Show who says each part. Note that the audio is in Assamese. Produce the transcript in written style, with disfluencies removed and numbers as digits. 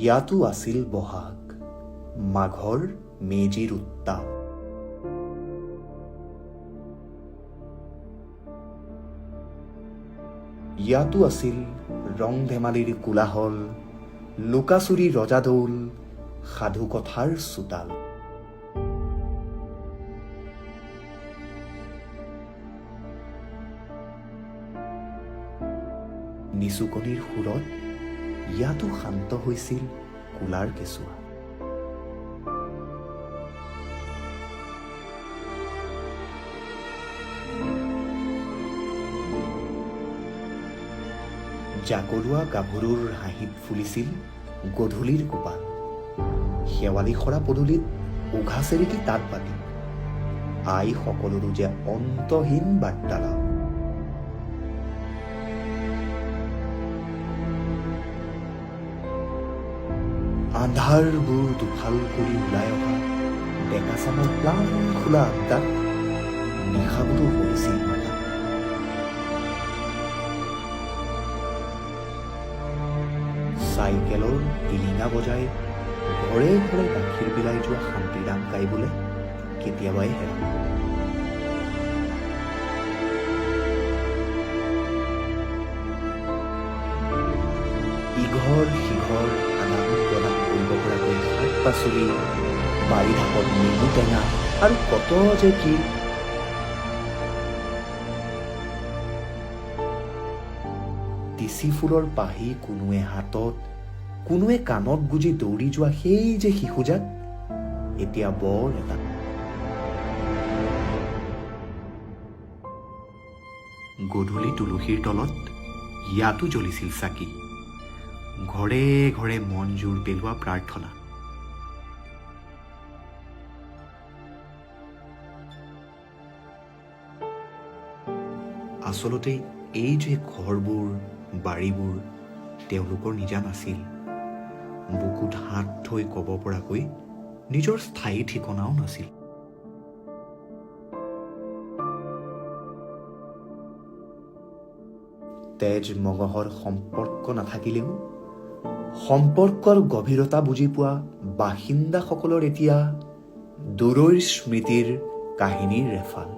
Speaker 1: ইয়াতো আছিল বহাগ, মাঘৰ মেজিৰ উত্তাপ। ইয়াতো আছিল ৰং ধেমালিৰ কোলাহল, লুকাচুৰি ৰজাদৌল, সাধুকথাৰ চোতাল। নিচুকনিৰ সুৰত ইয়াতো শান্ত হৈছিল কোলাৰ কেঁচুৱা। জাকলোৱা গাভৰুৰ হাঁহিত ফুলিছিল গধূলিৰ কোপাল। শেৱালি সৰা পদূলিত উঘা চেৰেকি তাঁত বাতি, আই সকলোৰো যে অন্তহীন বাৰ্তালাপ। আন্ধাৰবোৰ দুফাল কৰি ওলাই অহা ডেকাচামৰ প্লান খোলা আড্ডাত নিশাবোৰো হৈছিল মাতা। চাইকেলৰ টিলিঙা বজাই ঘৰে ঘৰে গাখীৰ বিলাই যোৱা শান্তিৰাম গাইবলৈ কেতিয়াবাই হেৰায়। ইঘৰ সিঘৰ আদান প্ৰদান কৰিব পৰাকৈ শাক পাচলি, বাৰী ঢাপত নেমু টেঙা আৰু কত যে কি। তিচি ফুলৰ পাহি কোনোৱে হাতত, কোনোৱে কাণত গুজি দৌৰি যোৱা সেই যে শিশুজাক এতিয়া বৰ এটা। গধূলি তুলসীৰ তলত ইয়াতো জ্বলিছিল চাকি, ঘৰে ঘৰে মন জোৰ পেলোৱা প্ৰাৰ্থনা। আচলতে এই যে ঘৰবোৰ, বাৰীবোৰ তেওঁলোকৰ নিজা নাছিল। বুকুত হাত থৈ ক'ব পৰাকৈ নিজৰ স্থায়ী ঠিকনাও নাছিল। তেজ মগহৰ সম্পৰ্ক নাথাকিলেও সম্পৰ্কৰ গভীৰতা বুজি পোৱা বাসিন্দাসকলৰ এতিয়া দূৰৈৰ স্মৃতিৰ কাহিনীৰ ৰেফাল।